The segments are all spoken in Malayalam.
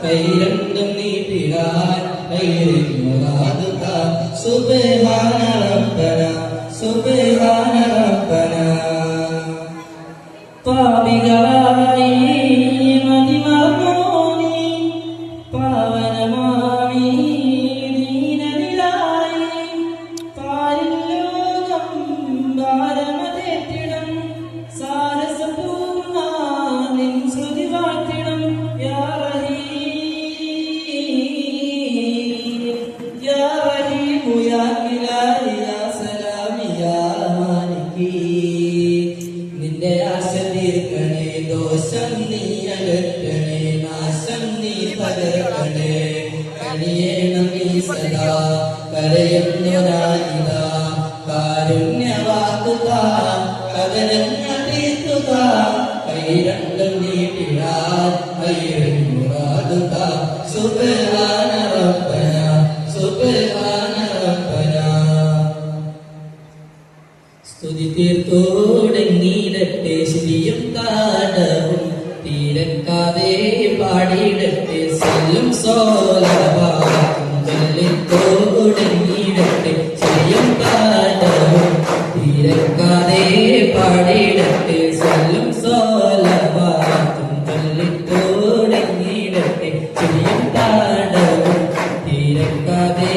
കൈരണ്ടും നീട്ടിടാൻ കൈരിൽ മുറാദുക സുബ്ഹാന റബ്ബന സുബ്ഹാന റബ്ബന പാപികളായി മതിമറന്നോനീ പാവനമാമീ ദീനനിലായി പാരിൽ ലോകം ഭാരമതേറ്റിടം സാരസപൂർണ്ണ നിൻ ശ്രുതി വാഴ്ത്തിടം യാ റഹീമു യാ ഇലാഹി യാ സലാമി യാ മാലികി നിന്റെ ആശ തീർക്കണേ ദോഷം നീ അകറ്റണേ നാശം നീ പകരണേ കനിയേണം നീ സദാ കരയുന്നു ഞാനിതാ കാരുണ്യവാക്കുക കവനങ്ങൾ തീർക്കുക കൈരണ്ടും നീട്ടിടാൻ കൈരിൽ മുറാദുക സുബ്ഹാന റബ്ബന സുബ്ഹാന റബ്ബന സ്തുതി തീർത്തോടങ്ങിയിടട്ടെ ശ്രീയും കാടവും തീരക്കാതെ പാടിയിടട്ടെ സല്ലും സോലവാക്കും ചൊല്ലിത്തോടങ്ങിയിടട്ടെ ശ്രീയും കാടവും തീരക്കാതെ പാടിയിടട്ടെ സല്ലും സോലവാക്കും ചൊല്ലിത്തോടങ്ങിയിടട്ടെ ശ്രീയും കാടവും തീരക്കാതെ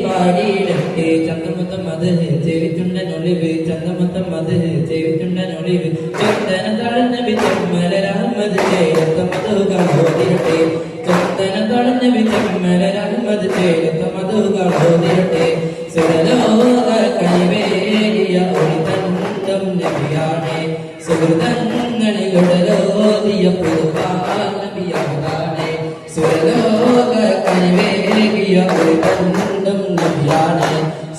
പാടിയിടട്ടെ ചന്തമൊത്തം അത് ചെവിത്തുണ്ടനൊളിവ് ചന്തമൊത്തം അത് ചെവിത്തുണ്ടനൊളിവ് ചന്ദന തളർന്ന വിചമ്മലരാമത് ചേരത്തമതുകാതിരട്ടെ ചന്ദന തളർന്ന വിചമ്മലരാമത് ചേരത്തമതുകാതിരട്ടെ സുരലോക കൈവേലിയ ഒളിതന്തം നബിയാണേ സുഹൃതങ്ങളിലുടലോതിയ പുതുപാൽ നബിയാണേ സുരലോക കൈവേലിയ ഒളിതന്തം നബിയാണേ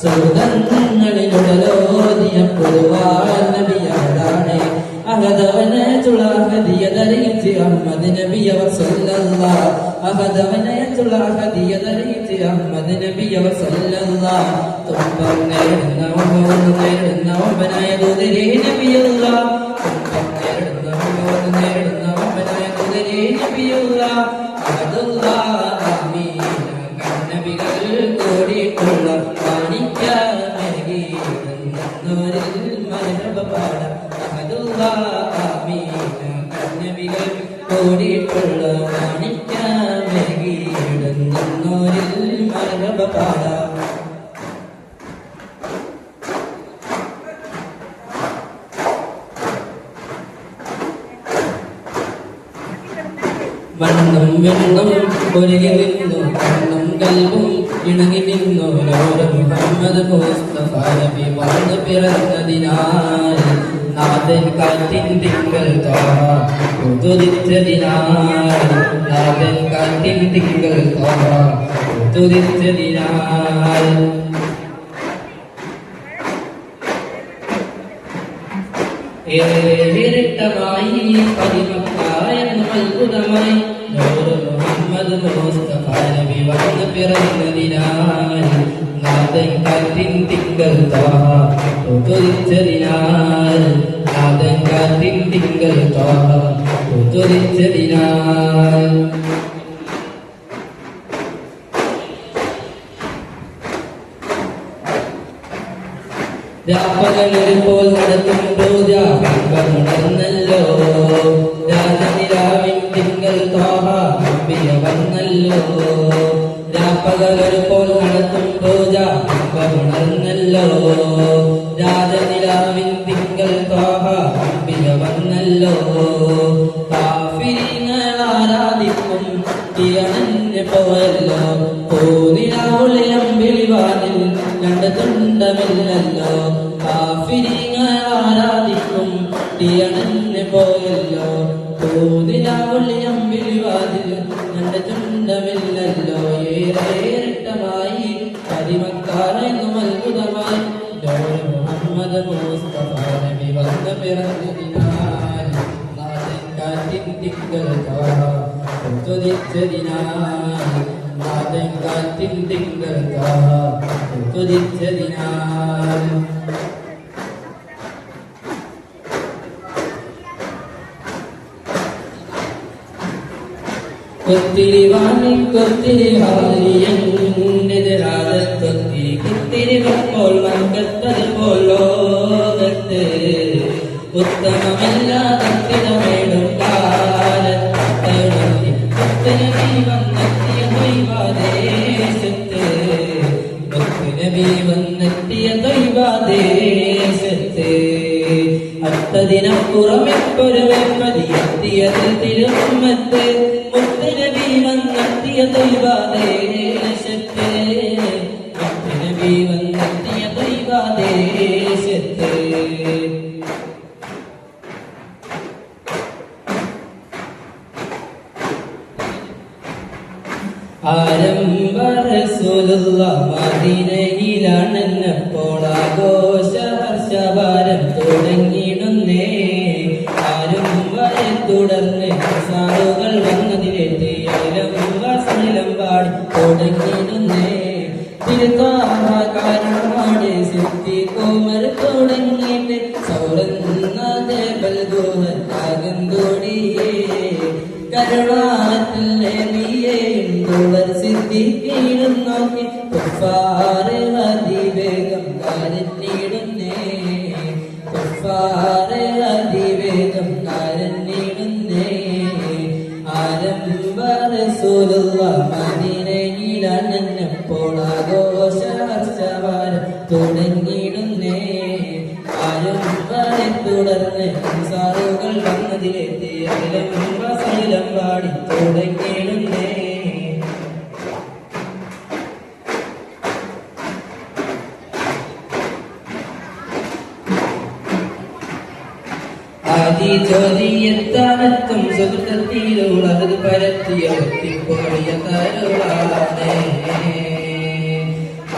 സുഹൃതങ്ങളിലുടലോതിയ പുതുപാൽ നബിയാണേ അഹദവനെ തുളാഹദിയതറിയിച്ച് അഹമ്മദ് നബിയവർ സല്ലല്ലാഹ് അഹദവനെ തുളാഹദിയതറിയിച്ച് അഹമ്മദ് നബിയവർ സല്ലല്ലാഹ് തുമ്പം നേടുന്നവനായ ദൂതരേ നബിയല്ലാഹ് തുമ്പം നേടുന്നവനായ ദൂതരേ നബിയല്ലാഹ് അഹദുല്ലാഹ് ആമീൻ കണ്ണബികൾ കോടിയിട്ടുള്ള കാണിക്കാമെന്നോരിൽ മരബ പാടാം കണ്ണവികൾ കോടിയിട്ടുള്ള കാണിക്കാമെന്നോരിൽ മരബ പാടാം വണ്ണം വെണ്ണം ഒരുങ്ങി നിന്നു കണ്ണം കൽവും ഇണങ്ങി നിന്നു ലോര മുഹമ്മദ് മുസ്തഫ നബി വന്നു പിറന്നതിനാൽ നാഥൻ കാറ്റിൻ തിങ്കൾ ഉദിച്ചതിനാൽ നാഥൻ കാറ്റിൻ തിങ്കൾ ഉദിച്ചതിനാൽ ഏറിട്ടമായി പതിമക്കായെന്നും അത്ഭുതമായി മുഹമ്മദ് മുസ്തഫ നബി വന്നു പിറന്നതിനാൽ നാഥൻ കാറ്റിൻ തിങ്കൾ ഉദിച്ചതിനാൽ നാഥൻ കാറ്റിൻ തിങ്കൾ ഉദിച്ചതിനാൽ രാപ്പകലൊരുപോൽ നടത്തും പൂജ ഉണർന്നല്ലോ രാജനിലാവിൻ തിങ്കൾ വന്നല്ലോ രാപ്പകലൊരുപോൽ നടത്തും പൂജ ഉണർന്നല്ലോ രാജനിലാവിൻ തിങ്കൾ വന്നല്ലോ കാഫിരിങ്ങൾ ആരാധിക്കും തിയണഞ്ഞു പോയല്ലോ പൂനിലാവുളിയമ്പിളിവാതിൽ രണ്ട് തുണ്ടമില്ലല്ലോ കാഫിരിങ്ങൾ ആരാധിക്കും തിയണഞ്ഞു പോയല്ലോ പൂനിലാവുളിയമ്പിളിവാതിൽ രണ്ട് തുണ്ടമില്ലല്ലോ ഏറേറിട്ടമായി പതിമക്കാരെന്നും അത്ഭുതമായി മുഹമ്മദ് മുസ്തഫ നബി വന്നു പിറന്നതിനാൽ നാഥൻ കാറ്റിൻ തിങ്കൾ ഉദിച്ചതിനാൽ നാഥൻ കാറ്റിൻ തിങ്കൾ ഉദിച്ചതിനാൽ ഒത്തിരി വാണിക്കൊത്തിരി ഹാരിയെതിരാതൊത്തി കുത്തിരിവപ്പോൾ മക്കത്തത് പോലോകത്ത് ഉത്തമമല്ലാതിടമേടും കാലത്തണി മുത്തനബി വന്നെത്തിയ ദൈവാദേശത്ത് മുത്തനബി വന്നെത്തിയ ദൈവാദേശത്ത് അത്തതിനപ്പുറമെപ്പൊരുമെപ്പതിയെത്തിയത് തിരുമത്ത് മുത്തനബി വന്നെത്തിയ ദൈവാദേശത്ത് മുത്തനബി വന്നെത്തിയ ദൈവാദേശത്ത് ആരംഭ റസൂലുള്ളാഹ് മദീനയിലാണെന്നപ്പോൾ ആഘോഷ ഹർഷഭാരം തുടങ്ങിയിടുന്നേ ആരും വരെ തുടർന്ന് സാധുകൾ വന്നതിലെത്തിയാലും വസനിലം പാടി തുടങ്ങിയിടുന്നേ തിരുത്താഹ കാരണമാണ് സിദ്ധി കോമർ തുടങ്ങിയിട്ട് സൗരന്നതേ ബൽഗോഹത്താകന്തോടിയേ കരുണാത്തിൽ നബിയെയും തുടർ സിദ്ധിക്കീടും നോക്കി കുഫാറ് അതിവേഗം കരഞ്ഞിടുന്നേ കുഫാറ് അതിവേഗം കരഞ്ഞിടുന്നേ ആരംഭ റസൂലുള്ളാഹ് മദീനയിലാണെന്നപ്പോൾ ആഘോഷ ഹർഷവാരം തുടങ്ങിയിടുന്നേ ആരും വരെ തുടർന്ന് സാറുകൾ വന്നതിലെത്തിയാലും വസനിലം പാടി തുടങ്ങിയിടുന്നേ ആദി ജ്യോതിയെത്താനെത്തും സുഹൃത്തിലുള്ളത് പരത്തിയ ഒത്തിപ്പൊളിയ തരുളാണേ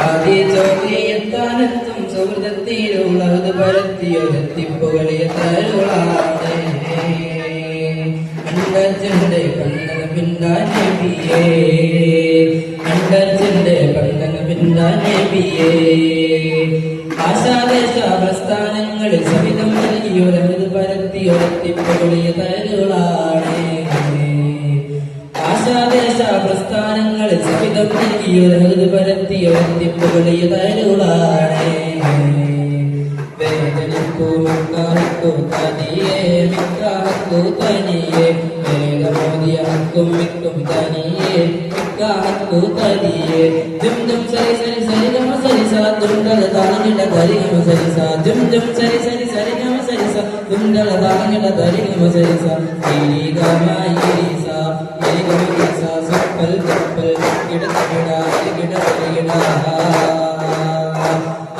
ആദി ജ്യോതിയെത്താനെത്തും സുഹൃത്തിലുള്ളത് പരത്തിയ ഒത്തിപ്പൊളിയ തരുളാണേ അണ്ടച്ചന്റെ പണ്ടന പിണ്ടാൻ നബിയേ അണ്ടച്ചന്റെ പണ്ടന പിണ്ടാൻ നബിയേ ആശാദേശ പ്രസ്ഥാനങ്ങളിൽ സവിധം നൽകിയൊരത് പരത്തിയൊരത്തിപ്പൊളിയ തരുളാണ് ആശാദേശ പ്രസ്ഥാനങ്ങളിൽ സവിധം നൽകിയൊരത് പരത്തിയൊരത്തിപ്പൊളിയ തരുളാണ് വേദനക്കൂ മിക്കാഹക്കൂ തനിയേ മിക്കാഹക്കൂ തനിയേ വേദമോദിയഹക്കും മിക്കും തനിയേ മിക്കാഹക്കൂ തനിയേ ജും ജും സരി സരി സരി ഗമ സരി സാ തുണ്ടല താങ്ങിട ധരി ഗമ സരി സാ ജും ജും സരി സരി സരി ഗമ സരി സാ തുണ്ടല താങ്ങിട ധരി ഗമ സരി സാ ഇരി ഗമ ഇരി സാ ഇരി ഗമ ഇരി സാ സപ്പൽ കപ്പൽ കിട കിട കിട കിട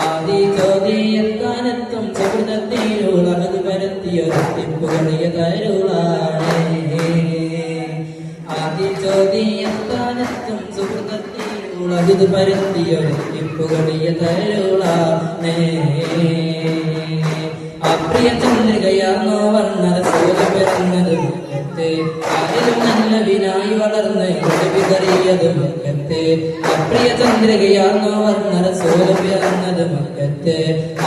ആദി ചോദ്യത്താനെത്തും സുഹൃത്തിലുള്ളത് പരത്തിയൊരത്തിപ്പൊളിയ തരുളാണ് ആദി ചോദ്യത്താനെത്തും സുഹൃത്തിലുള്ളത് പരത്തിയൊരത്തിപ്പൊളിയ തരുളാണ് അപ്രിയ ചന്ദ്രികയാർന്നോ വർണ്ണ സൂര്യ പിറന്നത് ആരിലും നല്ല വിനായി വളർന്ന് വിതറിയത് മക്കത്തെ അപ്രിയ ചന്ദ്രികയാർന്നോ വർണ്ണ സൂര്യ പിറന്നത് മക്കത്തെ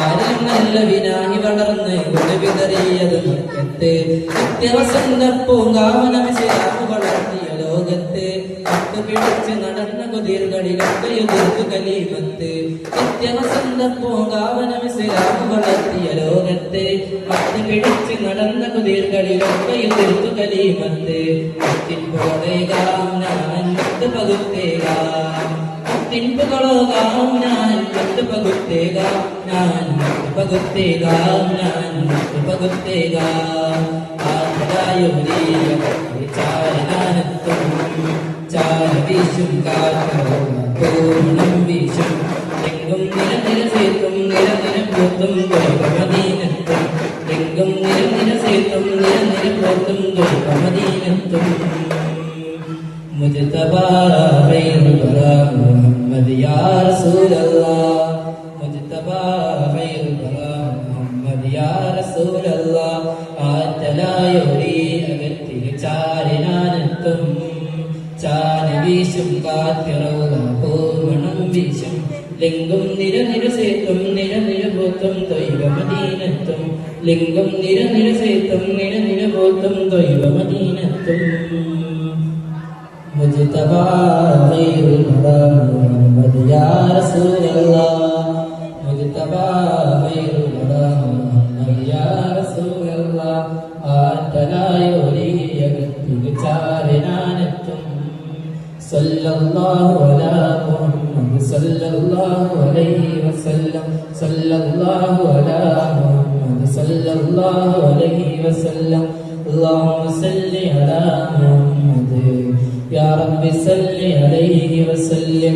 ആരിലും നല്ല വിനായി വളർന്ന് വിതറിയത് മക്കത്തെ നിത്യവസന്ത പൂങ്കാവനമിശിരാമു വളർത്തിയ ലോകത്തെ അത്ത് പിടിച്ച് നടന്ന കുതിർകളിലൊക്കെയുതിർത്തു കലീമത്ത് നിത്യവസന്ത പൂങ്കാവനമിശിരാമു വളർത്തിയ ലോകത്തെ അത്ത് പിടിച്ച് നടന്ന കുതിർകളിലൊക്കെയുതിർത്തു കലീമത്ത് മുത്തിൻപോളേകാം ഞാൻ മുത്ത് പകുത്തേകാം മുത്തിൻപുകളോകാം ഞാൻ മുത്ത് പകുത്തേകാം ഞാൻ മുത്ത് പകുത്തേകാം ഞാൻ മുത്ത് പകുത്തേകാം ചാരനാനത്തും ചാര വീശും കാറ്റോണം വീശും എങ്കും നിരനിര സേത്തും നിരനിര പൂത്തും മദീനത്തും എങ്കും നിരനിര സേത്തും നിരനിര പൂത്തും മദീനത്തും മുജ്തബാ ഖൈറുൽ വറാ മുഹമ്മദ് യാ റസൂലല്ലാഹ് മുജ്തബാ ഖൈറുൽ വറാ മുഹമ്മദ് യാ റസൂലല്ലാഹ് ആറ്റലായൊരി അകത്തിൽ ചാരനാനത്തും ചാര വീശും കാറ്റിറവുക പൂമണം വീശും ലിംഗം നിരനിര സേത്തും നിരനിര പോത്തും തൊയ്വ മദീനത്തും ലിംഗം നിരനിര സേത്തും നിരനിര പോത്തും തൊയ്വ മദീനത്തും مجتبى خير الورى محمد يا رسول الله مجتبى خير الورى محمد يا رسول الله صلى الله على محمد صلى الله عليه وسلم صلى الله على محمد صلى الله عليه وسلم اللهم صل على محمد يا رب صل عليه وسلم